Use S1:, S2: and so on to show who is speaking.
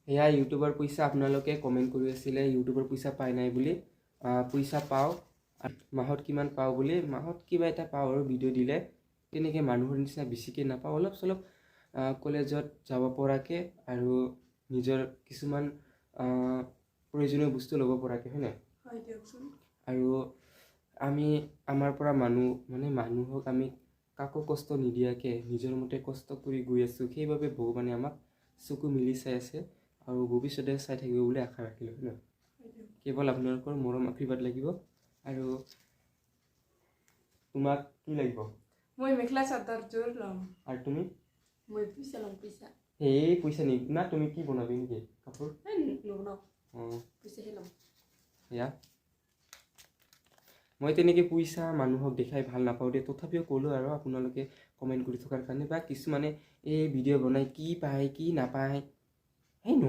S1: এয়া ইউটিউবৰ পইচা আপোনালোকে কমেণ্ট কৰি আছিলে ইউটিউবৰ পইচা পাই নাই বুলি পইচা পাওঁ মাহত কিমান পাওঁ বুলি মাহত কিবা এটা পাওঁ আৰু ভিডিঅ' দিলে তেনেকৈ মানুহৰ নিচিনা বেছিকৈ নাপাওঁ অলপ চলপ কলেজত যাব পৰাকৈ আৰু নিজৰ কিছুমান প্ৰয়োজনীয় বস্তু ল'ব পৰাকৈ হয় নাই
S2: হয় দিয়কচোন
S1: আৰু আমি আমাৰ পৰা মানুহক আমি কাকো কষ্ট নিদিয়াকৈ নিজৰ মতে কষ্ট কৰি গৈ আছোঁ সেইবাবে ভগৱানে আমাক চকু মিলি চাই আছে আৰু ভৱিষ্যতে চাই থাকিব বুলি আশা ৰাখিলোঁ হয় নহয় কেৱল আপোনালোকৰ মৰম আশীৰ্বাদ লাগিব আৰু তোমাক কি লাগিব
S2: মই মেখেলা চাদৰযোৰ ল'ম
S1: আৰু তুমি
S2: মই পইচা ল'ম পইচা
S1: এই পইচা নি না তুমি কি বনাবি নেকি কাপোৰ
S2: নবনাওঁ
S1: অঁ
S2: পইচাহে ল'ম
S1: এয়া মই তেনেকৈ পইচা মানুহক দেখাই ভাল নাপাওঁ দে তথাপিও ক'লোঁ আৰু আপোনালোকে কমেণ্ট কৰি থকাৰ কাৰণে বা কিছুমানে এই ভিডিঅ' বনাই কি পায় কি নাপায়